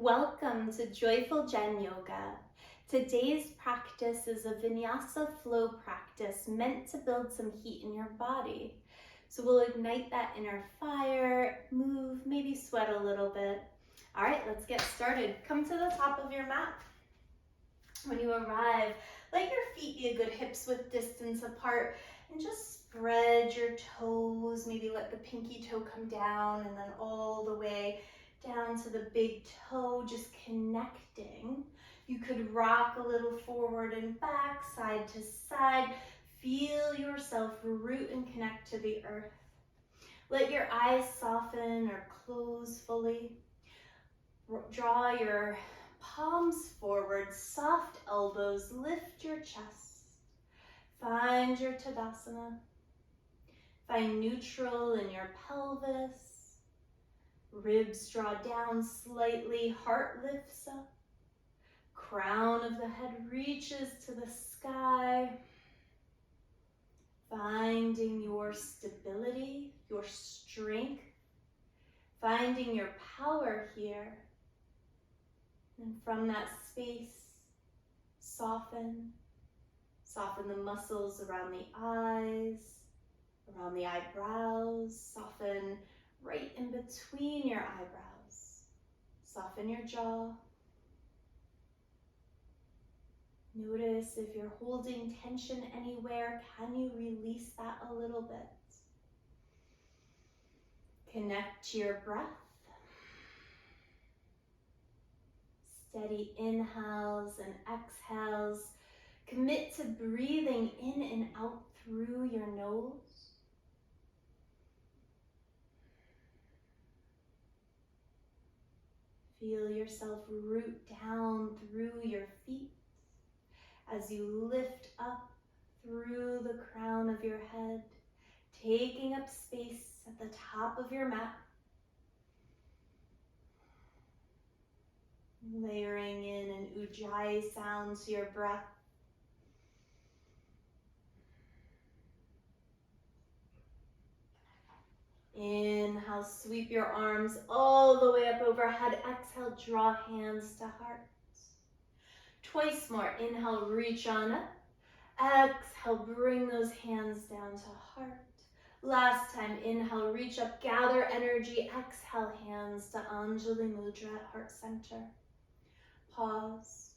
Welcome to Joyful Jen Yoga. Today's practice is a vinyasa flow practice meant to build some heat in your body. So we'll ignite that inner fire, move, maybe sweat a little bit. All right, let's get started. Come to the top of your mat. When you arrive, let your feet be a good hips width distance apart and just spread your toes. Maybe let the pinky toe come down and then all the way down to the big toe, just connecting. You could rock a little forward and back, side to side. Feel yourself root and connect to the earth. Let your eyes soften or close fully. Draw your palms forward, soft elbows, lift your chest. Find your Tadasana. Find neutral in your pelvis. Ribs draw down slightly, heart lifts up. Crown of the head reaches to the sky. Finding your stability, your strength. Finding your power here. And from that space, soften the muscles around the eyes, around the eyebrows, soften right in between your eyebrows. Soften your jaw. Notice if you're holding tension anywhere, can you release that a little bit? Connect to your breath. Steady inhales and exhales. Commit to breathing in and out through your nose. Feel yourself root down through your feet as you lift up through the crown of your head, taking up space at the top of your mat. Layering in an ujjayi sound to your breath. Inhale, sweep your arms all the way up overhead. Exhale, draw hands to heart. Twice more. Inhale, reach on up. Exhale, bring those hands down to heart. Last time, inhale, reach up, gather energy. Exhale, hands to Anjali Mudra at heart center. Pause.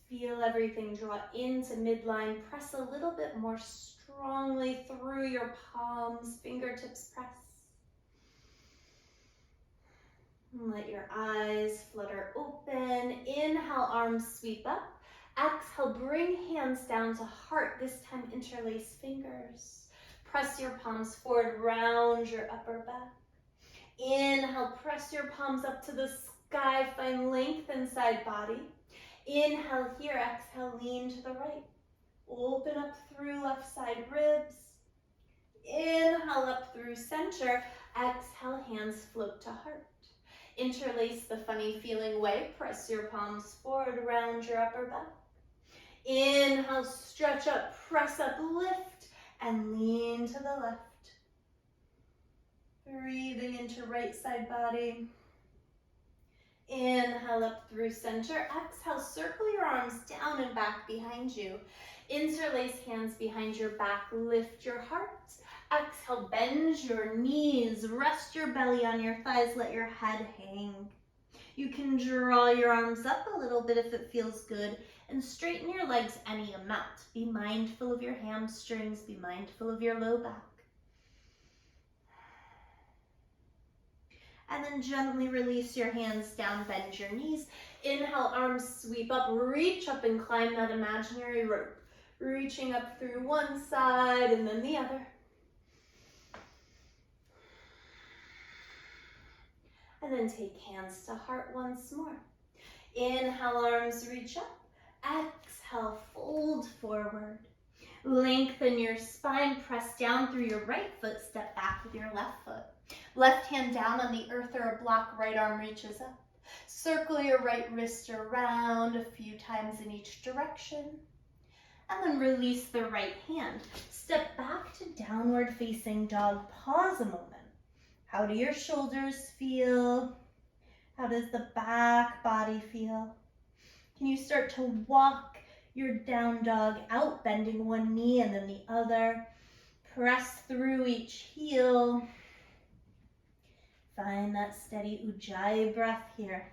Feel everything draw into midline. Press a little bit more strongly through your palms. Fingertips press. And let your eyes flutter open. Inhale, arms sweep up. Exhale, bring hands down to heart. This time, interlace fingers. Press your palms forward, round your upper back. Inhale, press your palms up to the sky. Find length inside body. Inhale here, exhale, lean to the right. Open up through left side ribs. Inhale up through center. Exhale, hands float to heart. Interlace the funny feeling way. Press your palms forward, round your upper back. Inhale, stretch up, press up, lift, and lean to the left. Breathing into right side body. Inhale up through center. Exhale, circle your arms down and back behind you. Interlace hands behind your back. Lift your heart. Exhale, bend your knees. Rest your belly on your thighs. Let your head hang. You can draw your arms up a little bit if it feels good and straighten your legs any amount. Be mindful of your hamstrings. Be mindful of your low back. And then gently release your hands down, bend your knees. Inhale, arms sweep up, reach up and climb that imaginary rope. Reaching up through one side and then the other. And then take hands to heart once more. Inhale, arms reach up. Exhale, fold forward. Lengthen your spine, press down through your right foot, step back with your left foot. Left hand down on the earth or a block, right arm reaches up. Circle your right wrist around a few times in each direction. And then release the right hand. Step back to downward facing dog. Pause a moment. How do your shoulders feel? How does the back body feel? Can you start to walk your down dog out, bending one knee and then the other? Press through each heel. Find that steady Ujjayi breath here.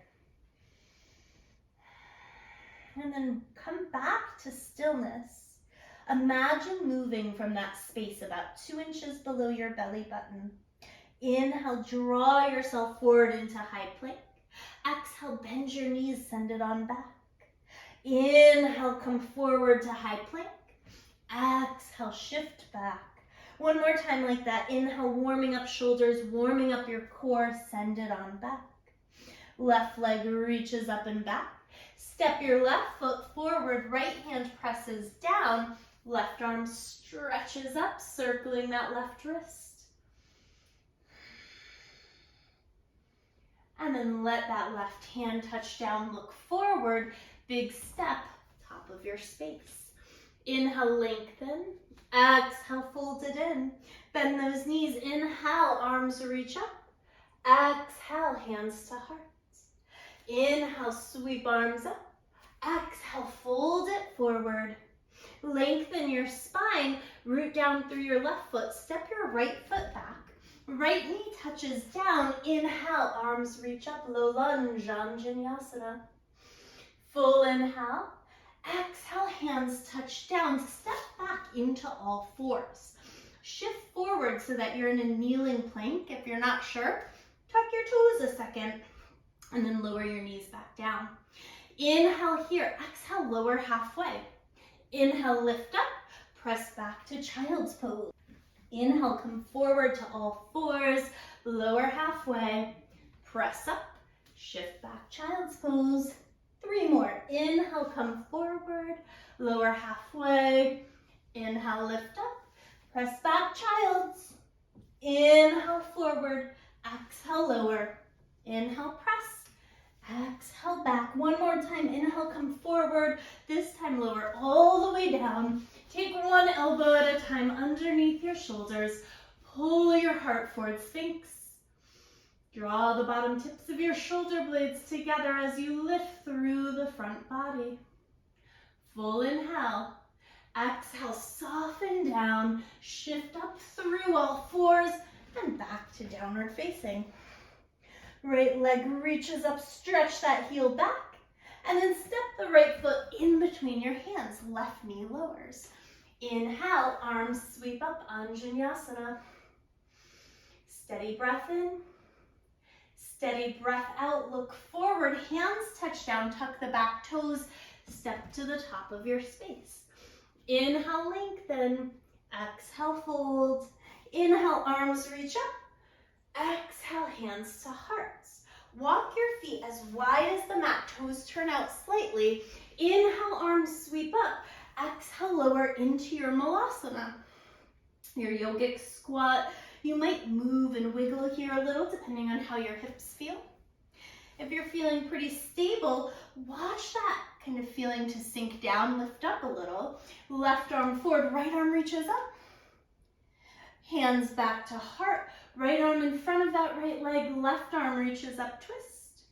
And then come back to stillness. Imagine moving from that space about 2 inches below your belly button. Inhale, draw yourself forward into high plank. Exhale, bend your knees, send it on back. Inhale, come forward to high plank. Exhale, shift back. One more time like that. Inhale, warming up shoulders, warming up your core, send it on back. Left leg reaches up and back. Step your left foot forward, right hand presses down, left arm stretches up, circling that left wrist. And then let that left hand touch down, look forward, big step, top of your space. Inhale, lengthen. Exhale, fold it in. Bend those knees. Inhale, arms reach up. Exhale, hands to heart. Inhale, sweep arms up. Exhale, fold it forward. Lengthen your spine, root down through your left foot. Step your right foot back. Right knee touches down. Inhale, arms reach up, low lunge, Anjaneyasana. Full inhale. Exhale, hands touch down. Step back into all fours. Shift forward so that you're in a kneeling plank. If you're not sure, tuck your toes a second. And then lower your knees back down. Inhale here, exhale, lower halfway. Inhale, lift up, press back to child's pose. Inhale, come forward to all fours, lower halfway, press up, shift back, child's pose. 3 more. Inhale, come forward, lower halfway. Inhale, lift up, press back, child's. Inhale, forward, exhale, lower. Inhale, press, exhale, back. One more time. Inhale, come forward. This time, lower all the way down. Take one elbow at a time underneath your shoulders. Pull your heart forward, Sphinx. Draw the bottom tips of your shoulder blades together as you lift through the front body. Full inhale. Exhale, soften down. Shift up through all fours and back to downward facing. Right leg reaches up, stretch that heel back, and then step the right foot in between your hands. Left knee lowers. Inhale, arms sweep up, Anjaneyasana. Steady breath in. Steady breath out, look forward, hands touch down, tuck the back toes, step to the top of your space. Inhale, lengthen. Exhale, fold. Inhale, arms reach up. Exhale, hands to hearts. Walk your feet as wide as the mat, toes turn out slightly. Inhale, arms sweep up. Exhale, lower into your Malasana. Your yogic squat. You might move and wiggle here a little depending on how your hips feel. If you're feeling pretty stable, watch that kind of feeling to sink down, lift up a little. Left arm forward, right arm reaches up. Hands back to heart. Right arm in front of that right leg, left arm reaches up, twist.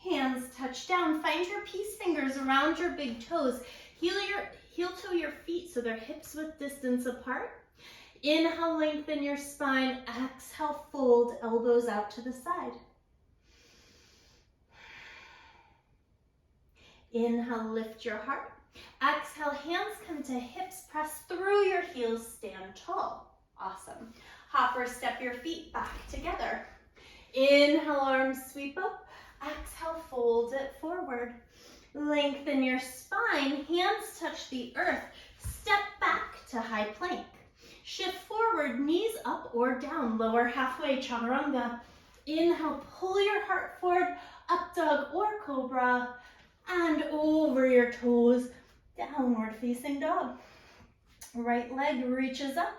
Hands touch down. Find your peace fingers around your big toes. Heel toe your feet so they're hips width distance apart. Inhale, lengthen your spine. Exhale, fold, elbows out to the side. Inhale, lift your heart. Exhale, hands come to hips, press through your heels, stand tall. Awesome. Hopper, step your feet back together. Inhale, arms sweep up. Exhale, fold it forward. Lengthen your spine, hands touch the earth. Step back to high plank. Shift forward, knees up or down, lower halfway, chaturanga. Inhale, pull your heart forward, up dog or cobra, and over your toes, downward facing dog. Right leg reaches up,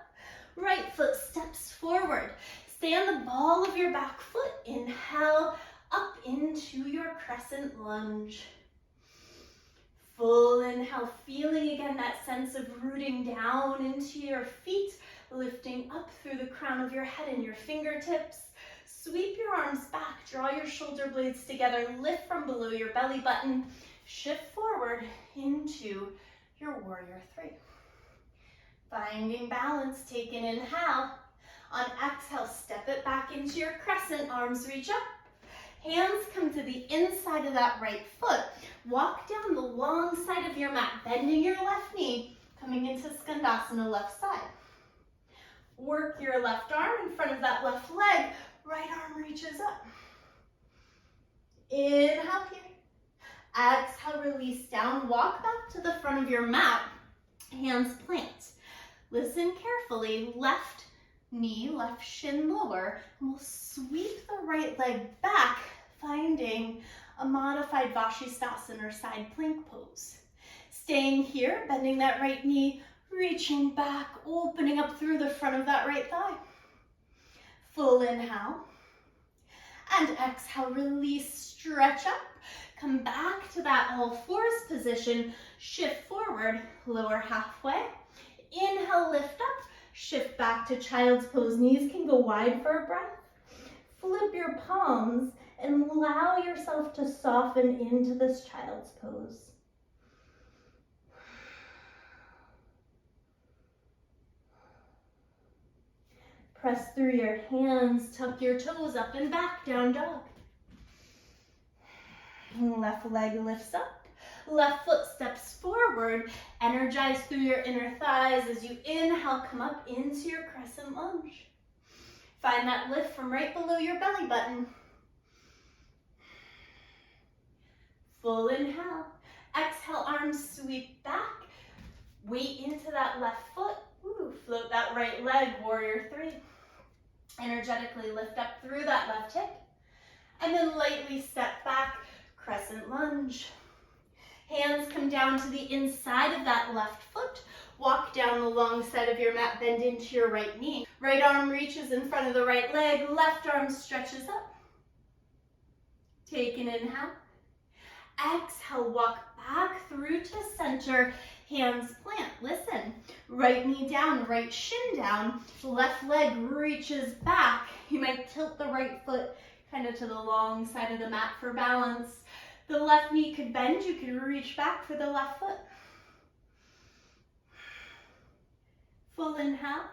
right foot steps forward. Stay on the ball of your back foot. Inhale, up into your crescent lunge. Full inhale, feeling again that sense of rooting down into your feet, lifting up through the crown of your head and your fingertips. Sweep your arms back, draw your shoulder blades together, lift from below your belly button, shift forward into your warrior three. Finding balance, take an inhale. On exhale, step it back into your crescent, arms reach up. Hands come to the inside of that right foot. Walk down the long side of your mat, bending your left knee, coming into Skandasana, left side. Work your left arm in front of that left leg, right arm reaches up. Inhale here. Exhale, release down, walk back to the front of your mat, hands plant. Listen carefully, left knee, left shin lower, and we'll sweep the right leg back, finding a modified Vashisthasana or side plank pose. Staying here, bending that right knee, reaching back, opening up through the front of that right thigh. Full inhale. And exhale, release, stretch up. Come back to that all fours position, shift forward, lower halfway. Inhale, lift up, shift back to child's pose. Knees can go wide for a breath. Flip your palms and allow yourself to soften into this child's pose. Press through your hands, tuck your toes up and back, down dog. Left leg lifts up. Left foot steps forward. Energize through your inner thighs as you inhale, come up into your crescent lunge. Find that lift from right below your belly button. Full inhale. Exhale, arms sweep back. Weight into that left foot. Ooh, float that right leg, warrior three. Energetically lift up through that left hip. And then lightly step back, crescent lunge. Hands come down to the inside of that left foot. Walk down the long side of your mat, bend into your right knee. Right arm reaches in front of the right leg, left arm stretches up. Take an inhale. Exhale, walk back through to center, hands plant. Listen, right knee down, right shin down, left leg reaches back. You might tilt the right foot kind of to the long side of the mat for balance. The left knee could bend, you could reach back for the left foot. Full inhale.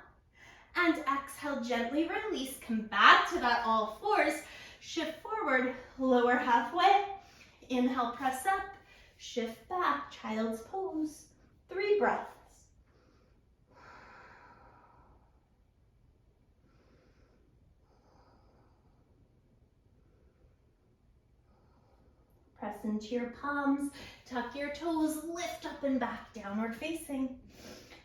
And exhale, gently release. Come back to that all fours. Shift forward, lower halfway. Inhale, press up. Shift back, child's pose. 3 breaths. Press into your palms, tuck your toes, lift up and back, downward facing.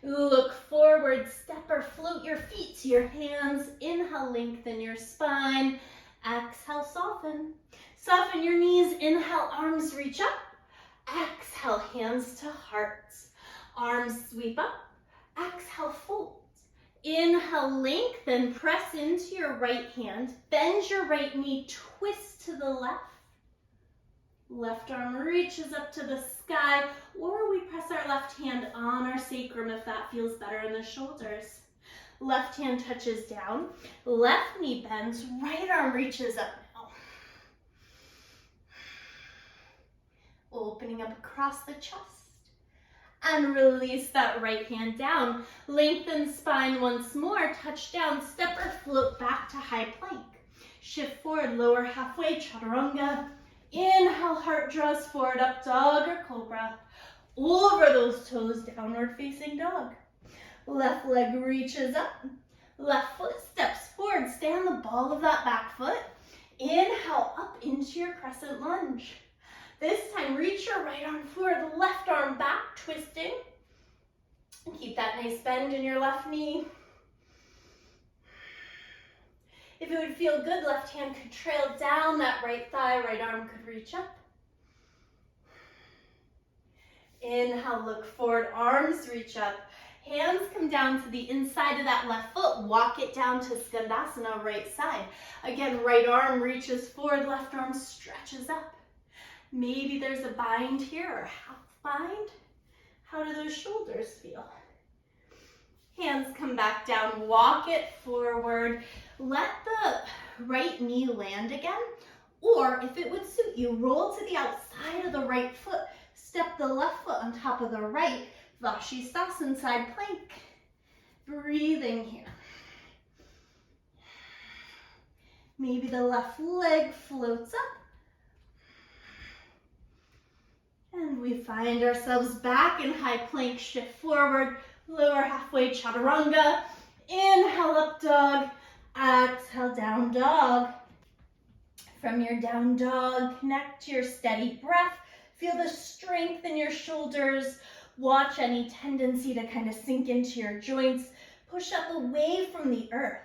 Look forward, step or float your feet to your hands. Inhale, lengthen your spine. Exhale, soften. Soften your knees. Inhale, arms reach up. Exhale, hands to hearts. Arms sweep up. Exhale, fold. Inhale, lengthen, press into your right hand. Bend your right knee, twist to the left. Left arm reaches up to the sky, or we press our left hand on our sacrum if that feels better in the shoulders. Left hand touches down, left knee bends, right arm reaches up now. Opening up across the chest. And release that right hand down. Lengthen spine once more, touch down, step or float back to high plank. Shift forward, lower halfway, chaturanga. Inhale, heart draws forward, up dog or cobra. Over those toes, downward facing dog. Left leg reaches up. Left foot steps forward. Stay on the ball of that back foot. Inhale, up into your crescent lunge. This time, reach your right arm forward, left arm back, twisting. And keep that nice bend in your left knee. If it would feel good, left hand could trail down that right thigh, right arm could reach up. Inhale, look forward, arms reach up. Hands come down to the inside of that left foot. Walk it down to Skandasana, right side. Again, right arm reaches forward, left arm stretches up. Maybe there's a bind here or half bind. How do those shoulders feel? Hands come back down, walk it forward. Let the right knee land again. Or if it would suit you, roll to the outside of the right foot. Step the left foot on top of the right. Vashisthasana, side plank. Breathing here. Maybe the left leg floats up. And we find ourselves back in high plank, shift forward, lower halfway chaturanga. Inhale, up dog. Exhale, down dog. From your down dog, connect to your steady breath. Feel the strength in your shoulders. Watch any tendency to kind of sink into your joints. Push up away from the earth.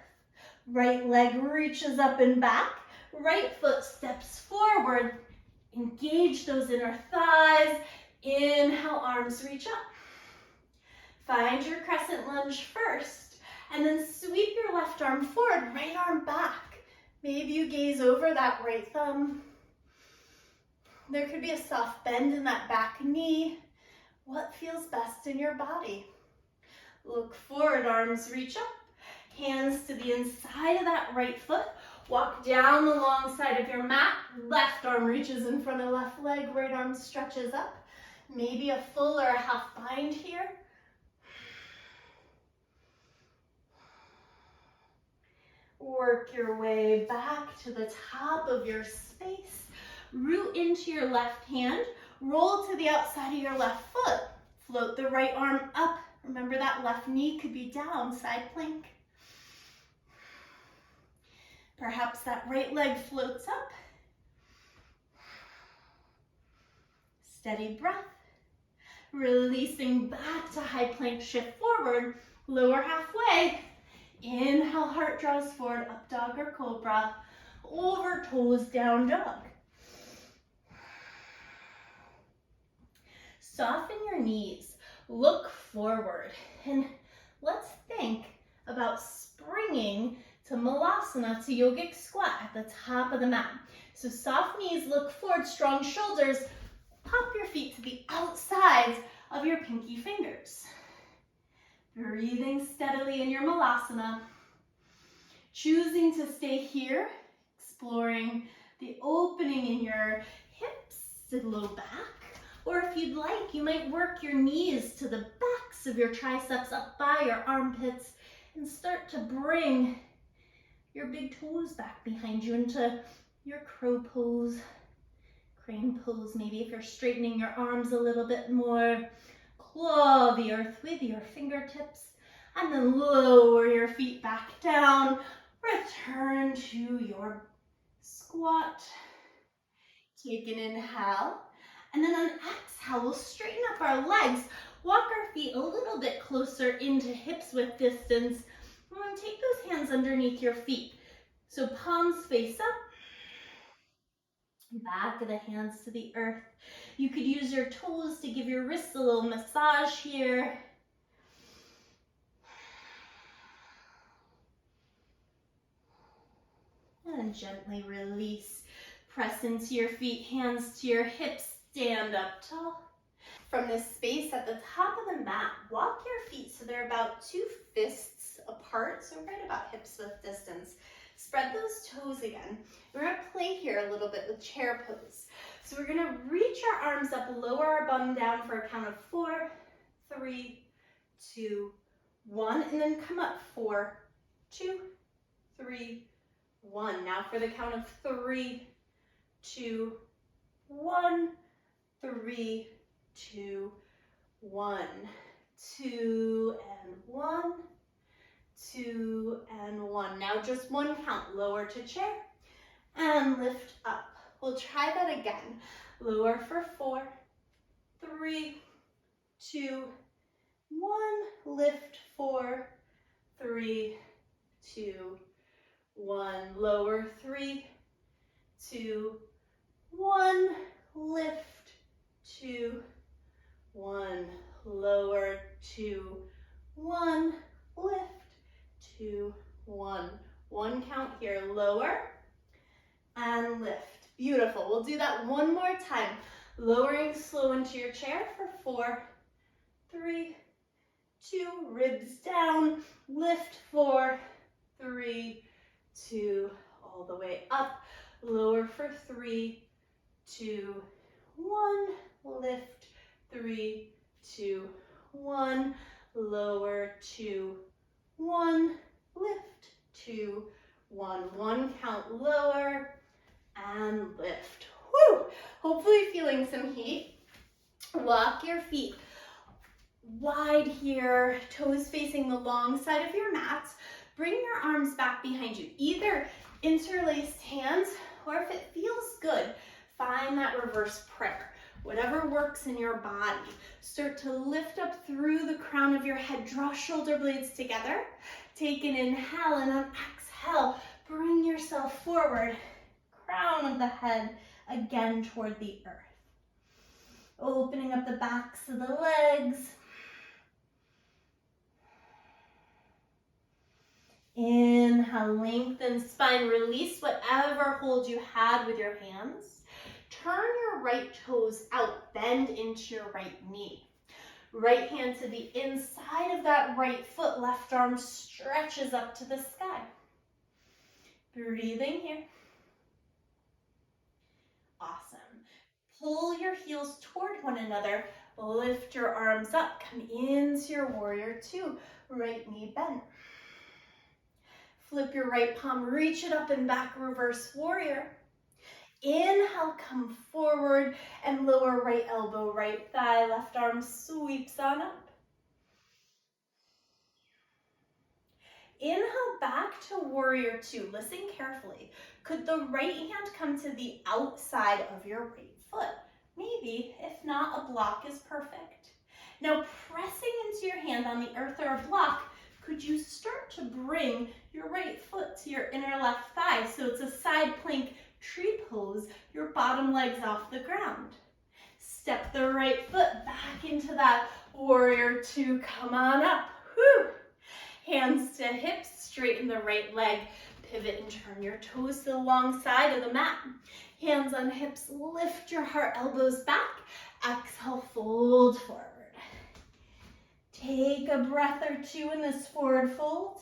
Right leg reaches up and back. Right foot steps forward. Engage those inner thighs. Inhale, arms reach up. Find your crescent lunge first. And then sweep your left arm forward, right arm back. Maybe you gaze over that right thumb. There could be a soft bend in that back knee. What feels best in your body? Look forward, arms reach up. Hands to the inside of that right foot. Walk down the long side of your mat. Left arm reaches in front of left leg. Right arm stretches up. Maybe a full or a half bind here. Work your way back to the top of your space. Root into your left hand. Roll to the outside of your left foot. Float the right arm up. Remember that left knee could be down, side plank. Perhaps that right leg floats up. Steady breath. Releasing back to high plank, shift forward. Lower halfway. Inhale, heart draws forward, up dog or cobra. Over toes, down dog. Soften your knees. Look forward. And let's think about springing to Malasana, to yogic squat at the top of the mat. So soft knees, look forward, strong shoulders. Pop your feet to the outsides of your pinky fingers. Breathing steadily in your Malasana. Choosing to stay here, exploring the opening in your hips to the low back. Or if you'd like, you might work your knees to the backs of your triceps up by your armpits and start to bring your big toes back behind you into your crow pose, crane pose. Maybe if you're straightening your arms a little bit more, claw the earth with your fingertips, and then lower your feet back down. Return to your squat. Take an inhale, and then on exhale, we'll straighten up our legs. Walk our feet a little bit closer into hips width distance. We're going to take those hands underneath your feet. So palms face up, back of the hands to the earth. You could use your toes to give your wrists a little massage here. And gently release. Press into your feet, hands to your hips, stand up tall. From this space at the top of the mat, walk your feet so they're about 2 fists apart, so right about hips width distance. Spread those toes again. We're going to play here a little bit with chair pose. So we're going to reach our arms up, lower our bum down for a count of 4, 3, 2, 1, and then come up 4, 2, 3, 1. Now for the count of 3, 2, 1, 3, 2, 1, 2, and 1, 2, and 1. Now just one count. Lower to chair and lift up. We'll try that again. Lower for 4, 3, 2, 1. Lift 4, 3, 2, 1. Lower 3, 2, 1. Lift 2, 1. Lower 2, 1. Lift 2, 1. One count here. Lower and lift. Beautiful. We'll do that one more time. Lowering slow into your chair for 4, 3, 2. Ribs down. Lift 4, 3, 2. all the way up. Lower for 3, 2, 1. Lift, 3, 2, 1. Lower, 2, 1. Lift, 2, 1. 1 count lower and lift. Woo! Hopefully feeling some heat. Walk your feet wide here, toes facing the long side of your mats. Bring your arms back behind you, either interlaced hands, or if it feels good, find that reverse prayer. Whatever works in your body. Start to lift up through the crown of your head. Draw shoulder blades together. Take an inhale, and on exhale, bring yourself forward. Crown of the head again toward the earth. Opening up the backs of the legs. Inhale, lengthen spine. Release whatever hold you had with your hands. Turn your right toes out. Bend into your right knee. Right hand to the inside of that right foot. Left arm stretches up to the sky. Breathing here. Awesome. Pull your heels toward one another. Lift your arms up. Come into your warrior two. Right knee bent. Flip your right palm, reach it up and back, reverse warrior. Inhale, come forward and lower right elbow, right thigh, left arm sweeps on up. Inhale back to warrior two. Listen carefully. Could the right hand come to the outside of your right foot? Maybe. If not, a block is perfect. Now pressing into your hand on the earth or a block, could you start to bring your right foot to your inner left thigh so it's a side plank tree pose, your bottom leg's off the ground. Step the right foot back into that warrior two, come on up. Whew. Hands to hips, straighten the right leg, pivot and turn your toes to the long side of the mat. Hands on hips, lift your heart, elbows back. Exhale, fold forward. Take a breath or two in this forward fold.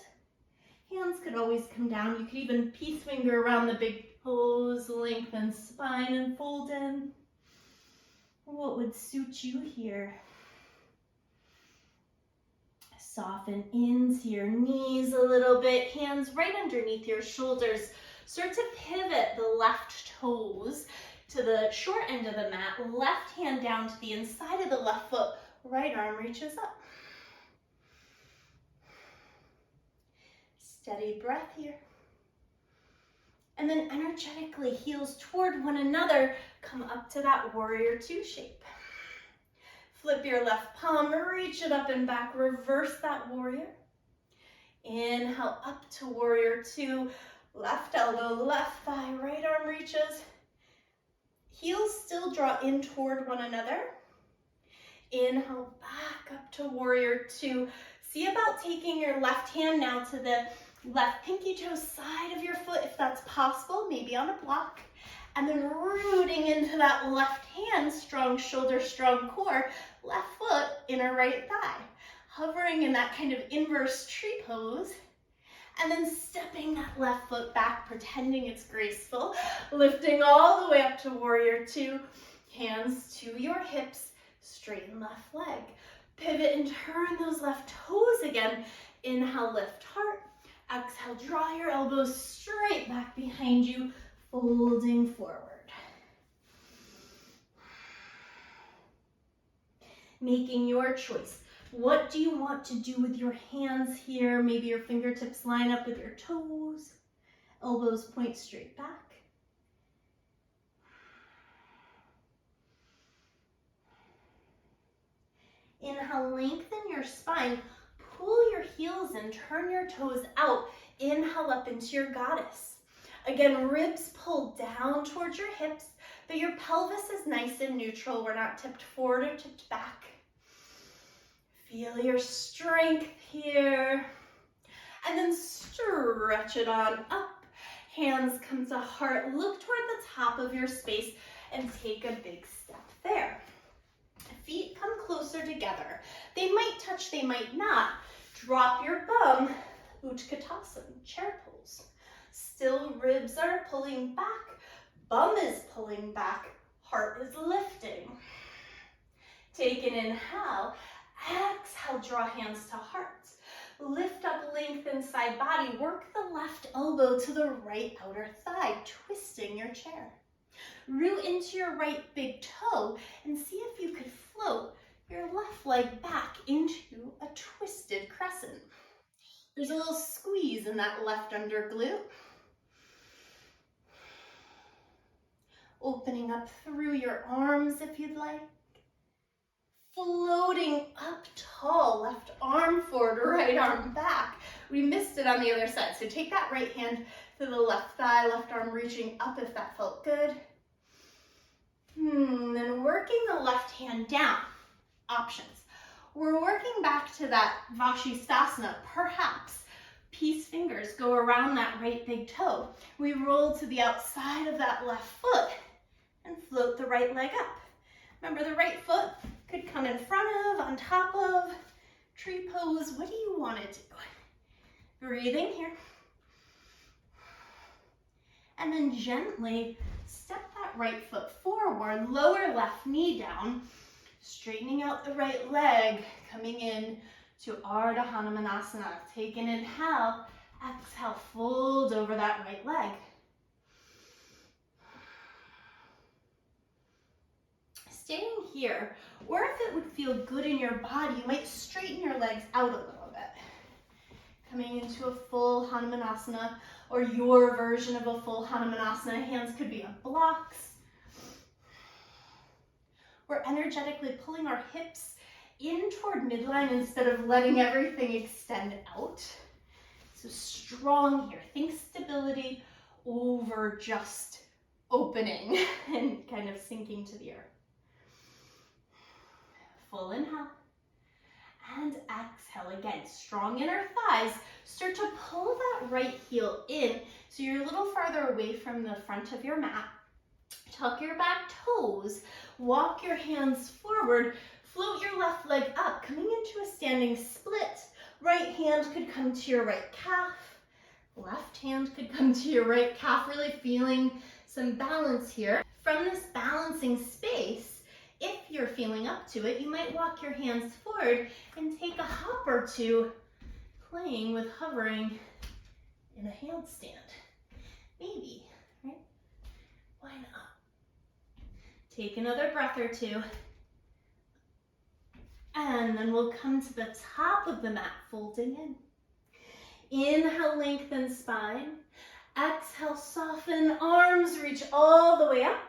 Hands could always come down. You could even peace finger around the big toes, lengthen spine and fold in. What would suit you here? Soften into your knees a little bit. Hands right underneath your shoulders. Start to pivot the left toes to the short end of the mat. Left hand down to the inside of the left foot. Right arm reaches up. Steady breath here. And then energetically, heels toward one another, come up to that warrior two shape. Flip your left palm, reach it up and back, reverse that warrior. Inhale up to warrior two, left elbow, left thigh, right arm reaches. Heels still draw in toward one another. Inhale back up to warrior two. See about taking your left hand now to the left pinky toe side of your foot, if that's possible, maybe on a block. And then rooting into that left hand, strong shoulder, strong core, left foot, inner right thigh. Hovering in that kind of inverse tree pose. And then stepping that left foot back, pretending it's graceful. Lifting all the way up to warrior two. Hands to your hips, straighten left leg. Pivot and turn those left toes again. Inhale, lift heart. Exhale, draw your elbows straight back behind you, folding forward. Making your choice. What do you want to do with your hands here? Maybe your fingertips line up with your toes. Elbows point straight back. Inhale, lengthen your spine. Pull your heels in, turn your toes out. Inhale up into your goddess. Again, ribs pull down towards your hips, but your pelvis is nice and neutral. We're not tipped forward or tipped back. Feel your strength here. And then stretch it on up. Hands come to heart. Look toward the top of your space and take a big step there. Feet come closer together. They might touch, they might not. Drop your bum, Utkatasana, chair pose. Still ribs are pulling back, bum is pulling back, heart is lifting. Take an inhale, exhale, draw hands to heart. Lift up, lengthen side body, work the left elbow to the right outer thigh, twisting your chair. Root into your right big toe and see if you could float your left leg back into a twisted crescent. There's a little squeeze in that left under glute. Opening up through your arms if you'd like. Floating up tall, left arm forward, right arm back. We missed it on the other side. So take that right hand to the left thigh, left arm reaching up if that felt good. Then working the left hand down. Options. We're working back to that Vashisthasana, perhaps. Peace fingers go around that right big toe. We roll to the outside of that left foot and float the right leg up. Remember, the right foot could come in front of, on top of, tree pose. What do you want it to do? Breathing here. And then gently step that right foot forward, lower left knee down, straightening out the right leg, coming in to Ardha Hanumanasana. Take an inhale, exhale, fold over that right leg. Staying here, or if it would feel good in your body, you might straighten your legs out a little bit. Coming into a full Hanumanasana, or your version of a full Hanumanasana. Hands could be on blocks. We're energetically pulling our hips in toward midline instead of letting everything extend out. So strong here. Think stability over just opening and kind of sinking to the earth. Full inhale and exhale again. Strong inner thighs. Start to pull that right heel in so you're a little farther away from the front of your mat. Tuck your back toes. Walk your hands forward. Float your left leg up, coming into a standing split. Right hand could come to your right calf. Left hand could come to your right calf, really feeling some balance here. From this balancing space, if you're feeling up to it, you might walk your hands forward and take a hop or two, playing with hovering in a handstand. Maybe, right? Why not? Take another breath or two. And then we'll come to the top of the mat, folding in. Inhale, lengthen spine. Exhale, soften, arms reach all the way up.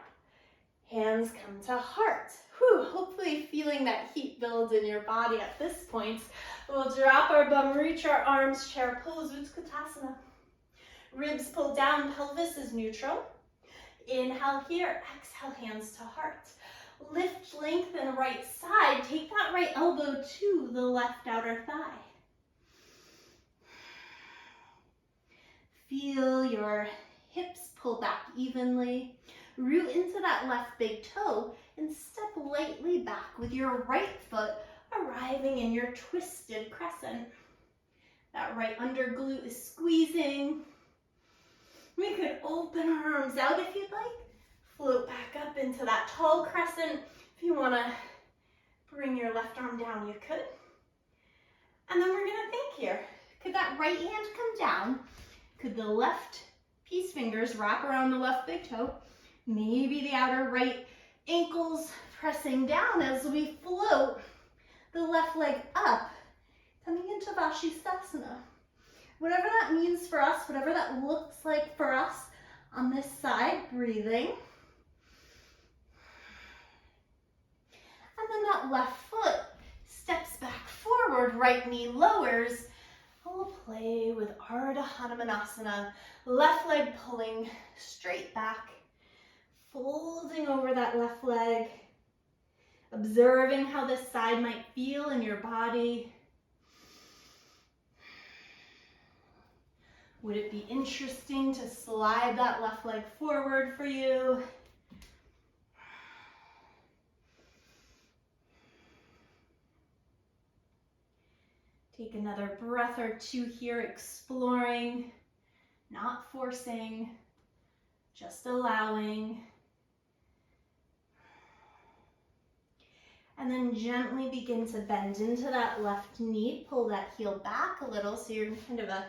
Hands come to heart. Whew, hopefully feeling that heat build in your body at this point. We'll drop our bum, reach our arms, chair pose, Utkatasana. Ribs pull down, pelvis is neutral. Inhale here, exhale, hands to heart. Lift, lengthen right side. Take that right elbow to the left outer thigh. Feel your hips pull back evenly. Root into that left big toe and step lightly back with your right foot arriving in your twisted crescent. That right under glute is squeezing. We could open our arms out if you'd like. Float back up into that tall crescent. If you want to bring your left arm down, you could. And then we're going to think here. Could that right hand come down? Could the left peace fingers wrap around the left big toe? Maybe the outer right ankles pressing down as we float the left leg up, coming into Vashisthasana. Whatever that means for us, whatever that looks like for us on this side, breathing. And then that left foot steps back forward, right knee lowers. And we'll play with Ardha Hanumanasana, left leg pulling straight back, folding over that left leg, observing how this side might feel in your body. Would it be interesting to slide that left leg forward for you? Take another breath or two here, exploring not forcing, just allowing. And then gently begin to bend into that left knee. Pull that heel back a little so you're in kind of a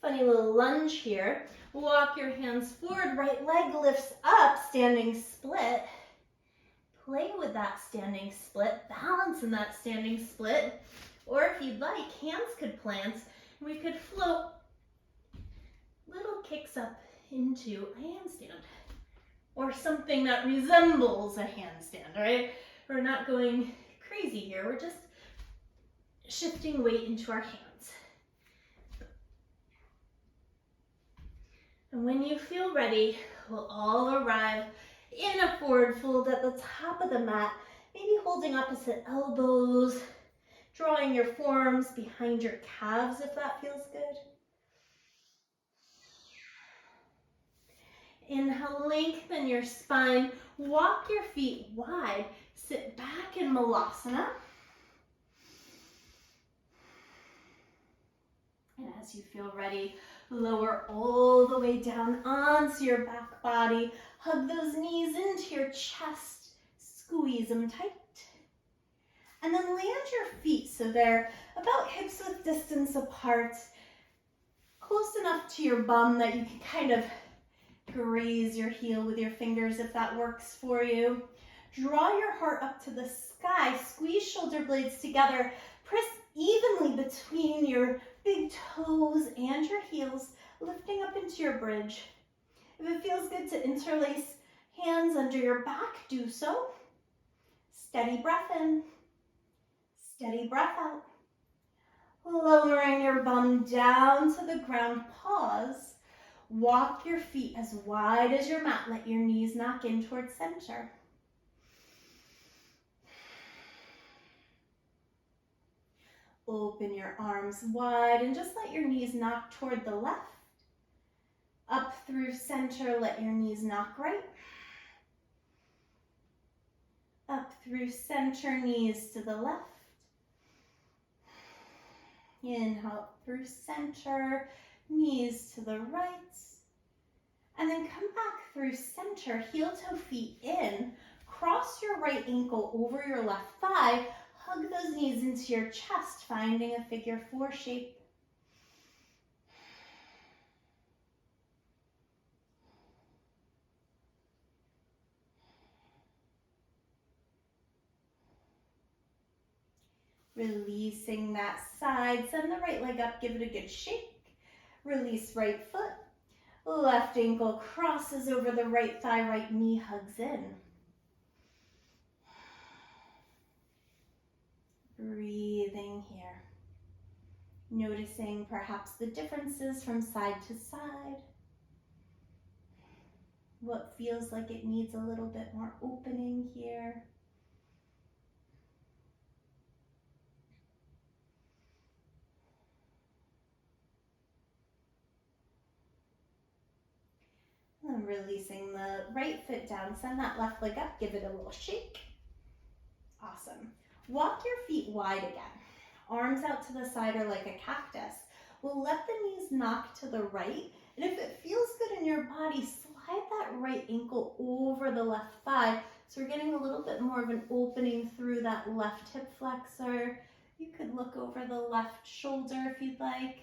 funny little lunge here. Walk your hands forward, right leg lifts up, standing split. Play with that standing split, balance in that standing split. Or if you'd like, hands could plant, and we could float little kicks up into a handstand. Or something that resembles a handstand, all right? We're not going crazy here, we're just shifting weight into our hands. And when you feel ready, we'll all arrive in a forward fold at the top of the mat, maybe holding opposite elbows, drawing your forearms behind your calves if that feels good. Inhale, lengthen your spine, walk your feet wide, sit back in Malasana. And as you feel ready, lower all the way down onto your back body. Hug those knees into your chest, squeeze them tight. And then land your feet so they're about hips width distance apart, close enough to your bum that you can kind of graze your heel with your fingers if that works for you. Draw your heart up to the sky, squeeze shoulder blades together, press evenly between your big toes and your heels, lifting up into your bridge. If it feels good to interlace hands under your back, do so. Steady breath in, steady breath out. Lowering your bum down to the ground, pause. Walk your feet as wide as your mat. Let your knees knock in towards center. Open your arms wide and just let your knees knock toward the left. Up through center, let your knees knock right. Up through center, knees to the left. Inhale through center, knees to the right. And then come back through center, heel toe feet in. Cross your right ankle over your left thigh. Hug those knees into your chest, finding a figure four shape. Releasing that side, send the right leg up, give it a good shake. Release right foot. Left ankle crosses over the right thigh, right knee hugs in. Breathing here. Noticing perhaps the differences from side to side. What feels like it needs a little bit more opening here. And releasing the right foot down, send that left leg up, give it a little shake. Awesome. Walk your feet wide again. Arms out to the side or like a cactus. We'll let the knees knock to the right. And if it feels good in your body, slide that right ankle over the left thigh. So we're getting a little bit more of an opening through that left hip flexor. You could look over the left shoulder if you'd like.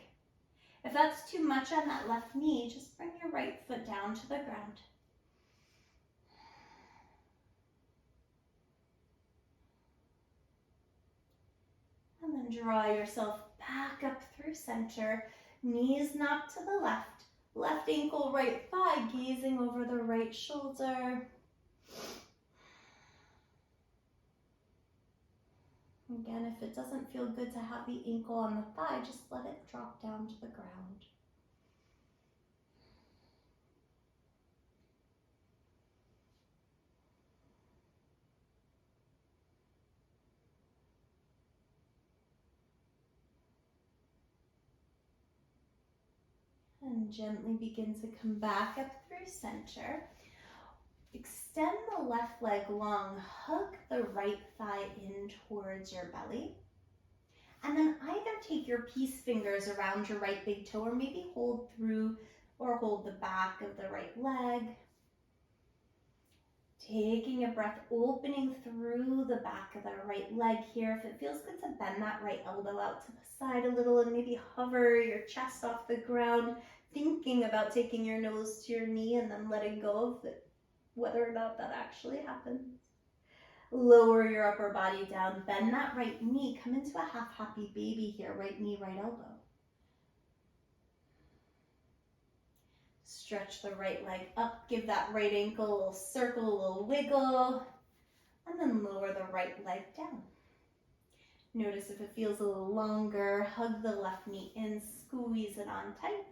If that's too much on that left knee, just bring your right foot down to the ground. And then draw yourself back up through center. Knees knock to the left. Left ankle, right thigh, gazing over the right shoulder. Again, if it doesn't feel good to have the ankle on the thigh, just let it drop down to the ground. And gently begin to come back up through center. Extend the left leg long, hug the right thigh in towards your belly. And then either take your peace fingers around your right big toe or maybe hold through or hold the back of the right leg. Taking a breath, opening through the back of the right leg here. If it feels good to bend that right elbow out to the side a little and maybe hover your chest off the ground, thinking about taking your nose to your knee and then letting go of it, whether or not that actually happens. Lower your upper body down, bend that right knee, come into a half happy baby here, right knee, right elbow. Stretch the right leg up, give that right ankle a little circle, a little wiggle, and then lower the right leg down. Notice if it feels a little longer, hug the left knee in, squeeze it on tight.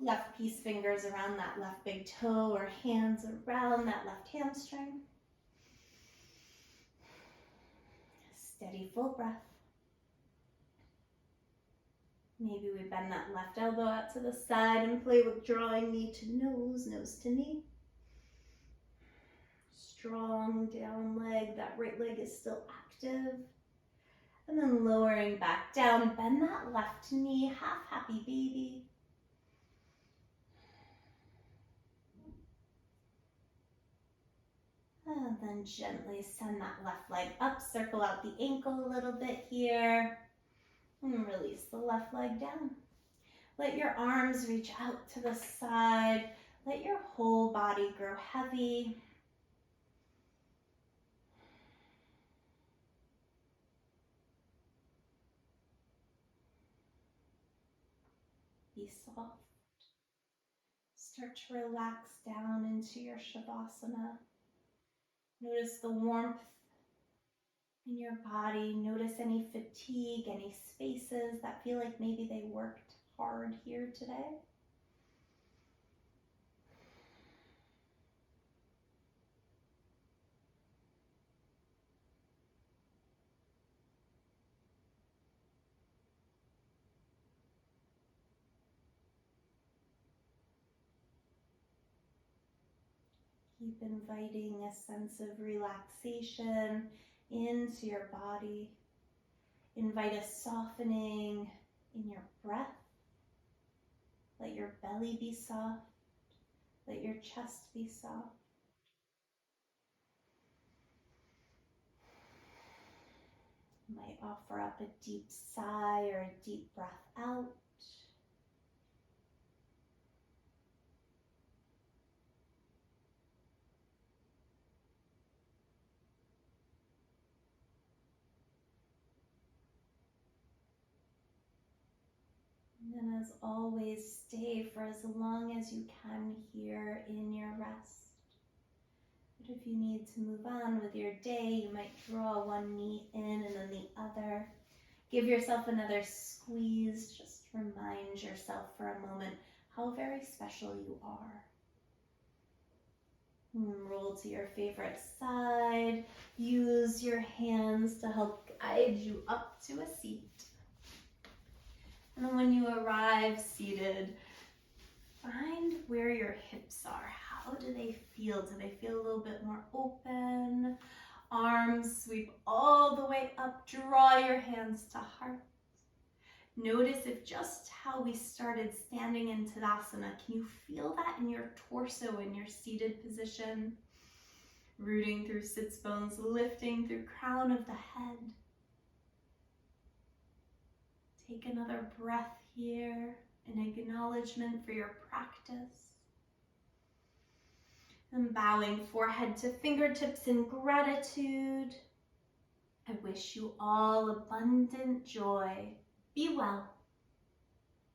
Left peace fingers around that left big toe or hands around that left hamstring. Steady, full breath. Maybe we bend that left elbow out to the side and play with drawing knee to nose, nose to knee. Strong down leg, that right leg is still active. And then lowering back down, bend that left knee, half happy baby. And then gently send that left leg up, circle out the ankle a little bit here. And release the left leg down. Let your arms reach out to the side. Let your whole body grow heavy. Be soft. Start to relax down into your Shavasana. Notice the warmth in your body. Notice any fatigue, any spaces that feel like maybe they worked hard here today. Keep inviting a sense of relaxation into your body. Invite a softening in your breath. Let your belly be soft. Let your chest be soft. You might offer up a deep sigh or a deep breath out. And then as always, stay for as long as you can here in your rest. But if you need to move on with your day, you might draw one knee in and then the other. Give yourself another squeeze. Just remind yourself for a moment how very special you are. Roll to your favorite side. Use your hands to help guide you up to a seat. And then when you arrive seated, find where your hips are. How do they feel? Do they feel a little bit more open? Arms sweep all the way up. Draw your hands to heart. Notice if just how we started standing in Tadasana, can you feel that in your torso in your seated position? Rooting through sits bones, lifting through crown of the head. Take another breath here, an acknowledgement for your practice. And bowing forehead to fingertips in gratitude. I wish you all abundant joy. Be well.